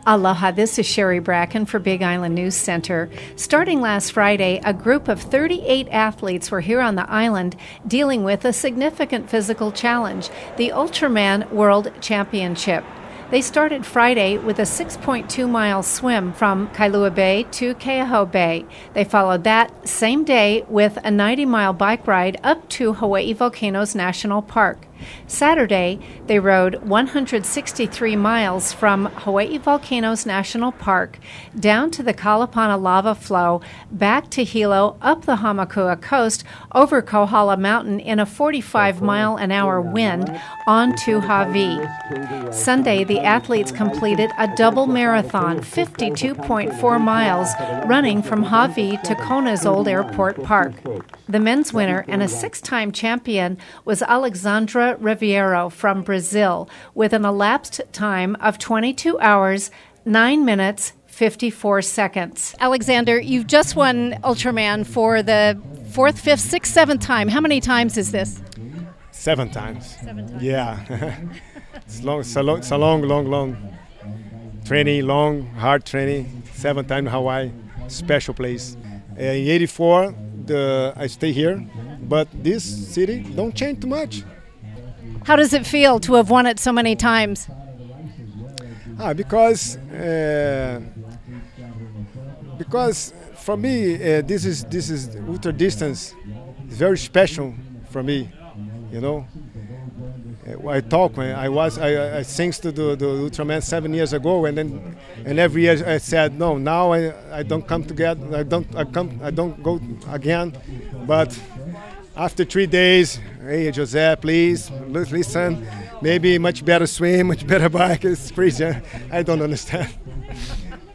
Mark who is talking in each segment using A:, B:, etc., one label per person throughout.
A: Aloha, this is Sherry Bracken for Big Island News Center. Starting last Friday, a group of 38 athletes were here on the island dealing with a significant physical challenge, the Ultraman World Championship. They started Friday with a 6.2-mile swim from Kailua Bay to Keauhou Bay. They followed that same day with a 90-mile bike ride up to Hawaii Volcanoes National Park. Saturday, they rode 163 miles from Hawaii Volcanoes National Park down to the Kalapana lava flow, back to Hilo, up the Hamakua coast, over Kohala Mountain in a 45-mile-an-hour wind onto Hawaii. Sunday, the athletes completed a double marathon, 52.4 miles, running from Hawaii to Kona's Old Airport Park. The men's winner and a six-time champion was Alexandre Ribeiro from Brazil with an elapsed time of 22 hours, 9 minutes, 54 seconds. Alexander, you've just won Ultraman for the fourth, fifth, sixth, seventh time. How many times is this?
B: 7 times.
A: 7 times.
B: Yeah. It's a long training, hard training. 7 times Hawaii, special place. In '84, I stay here, but this city don't change too much.
A: How does it feel to have won it so many times?
B: Because for me this is ultra distance. It's very special for me, you know. I talk when I thanks to the Ultraman 7 years ago, and every year I said no. Now I don't come together. I don't go again. But after 3 days, hey Jose, please listen. Maybe much better swim, much better bike. It's crazy. I don't understand.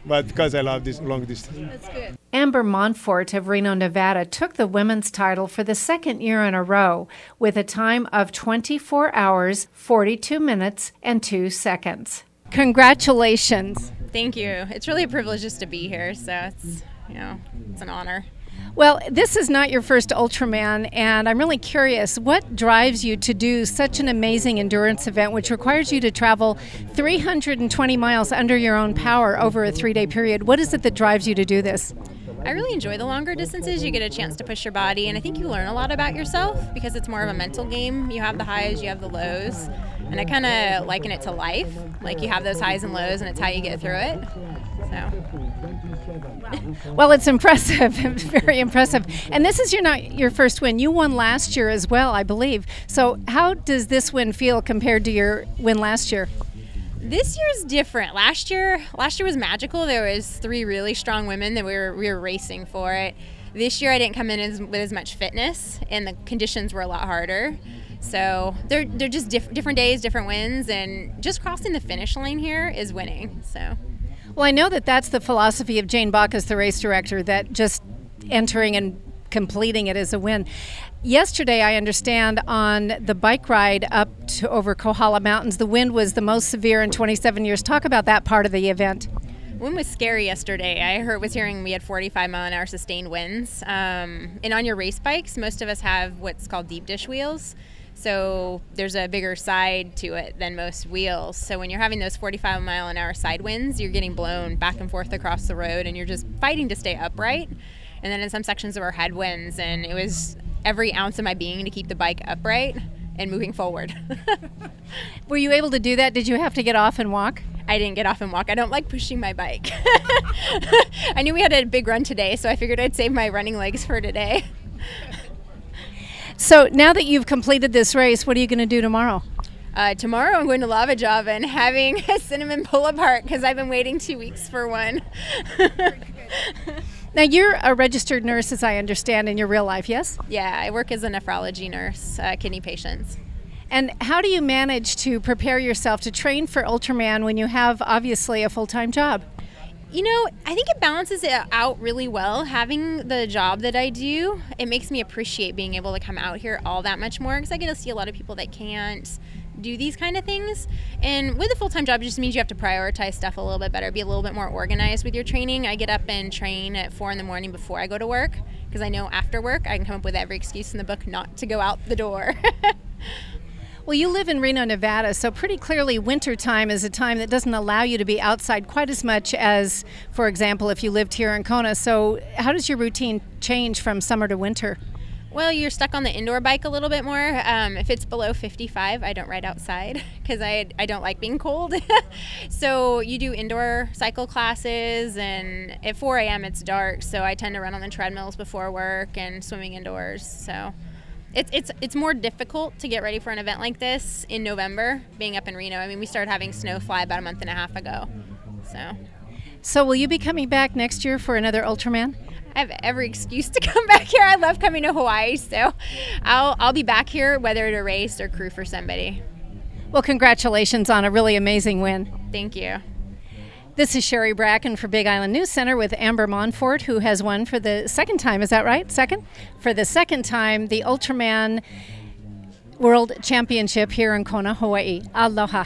B: But because I love this long distance.
A: That's good. Amber Monforte of Reno, Nevada took the women's title for the second year in a row with a time of 24 hours, 42 minutes, and 2 seconds. Congratulations.
C: Thank you. It's really a privilege just to be here, so it's an honor.
A: Well, this is not your first Ultraman, and I'm really curious, what drives you to do such an amazing endurance event, which requires you to travel 320 miles under your own power over a 3-day period? What is it that drives you to do this?
C: I really enjoy the longer distances. You get a chance to push your body, and I think you learn a lot about yourself because it's more of a mental game. You have the highs, you have the lows, and I kind of liken it to life. Like you have those highs and lows, and it's how you get through it.
A: Well, it's impressive, very impressive. And this is not your first win. You won last year as well, I believe. So how does this win feel compared to your win last year?
C: This year's different. Last year was magical. There was 3 really strong women that we were racing for it. This year I didn't come in with as much fitness, and the conditions were a lot harder. So they're just different days, different wins, and just crossing the finish line here is winning. So.
A: Well, I know that that's the philosophy of Jane Bacchus, the race director, that just entering and completing it is a win. Yesterday, I understand, on the bike ride up to over Kohala Mountains, the wind was the most severe in 27 years. Talk about that part of the event.
C: Wind was scary yesterday. I was hearing we had 45-mile-an-hour sustained winds. And on your race bikes, most of us have what's called deep dish wheels. So there's a bigger side to it than most wheels. So when you're having those 45-mile-an-hour side winds, you're getting blown back and forth across the road, and you're just fighting to stay upright. And then in some sections there were headwinds, and it was every ounce of my being to keep the bike upright and moving forward.
A: Were you able to do that? Did you have to get off and walk?
C: I didn't get off and walk. I don't like pushing my bike. I knew we had a big run today, so I figured I'd save my running legs for today.
A: So now that you've completed this race, what are you going to do tomorrow?
C: Tomorrow I'm going to Lava Java and having a cinnamon pull-apart because I've been waiting 2 weeks for one.
A: Now, you're a registered nurse, as I understand, in your real life, yes?
C: Yeah, I work as a nephrology nurse, kidney patients.
A: And how do you manage to prepare yourself to train for Ultraman when you have, obviously, a full-time job?
C: You know, I think it balances it out really well. Having the job that I do, it makes me appreciate being able to come out here all that much more because I get to see a lot of people that can't do these kind of things. And with a full-time job, it just means you have to prioritize stuff a little bit better, be a little bit more organized with your training. I get up and train at 4 in the morning before I go to work because I know after work I can come up with every excuse in the book not to go out the door.
A: Well, you live in Reno, Nevada, so pretty clearly winter time is a time that doesn't allow you to be outside quite as much as, for example, if you lived here in Kona. So how does your routine change from summer to winter?
C: Well, you're stuck on the indoor bike a little bit more. If it's below 55, I don't ride outside because I don't like being cold. So you do indoor cycle classes, and at 4 a.m. it's dark, so I tend to run on the treadmills before work and swimming indoors. So it's more difficult to get ready for an event like this in November, being up in Reno. I mean, we started having snow fly about a month and a half ago. So
A: will you be coming back next year for another Ultraman?
C: I have every excuse to come back here. I love coming to Hawaii, so I'll be back here whether to race or crew for somebody.
A: Well, congratulations on a really amazing win.
C: Thank you.
A: This is Sherry Bracken for Big Island News Center with Amber Monforte, who has won for the second time. Is that right? Second? For the second time, the Ultraman World Championship here in Kona, Hawaii. Aloha.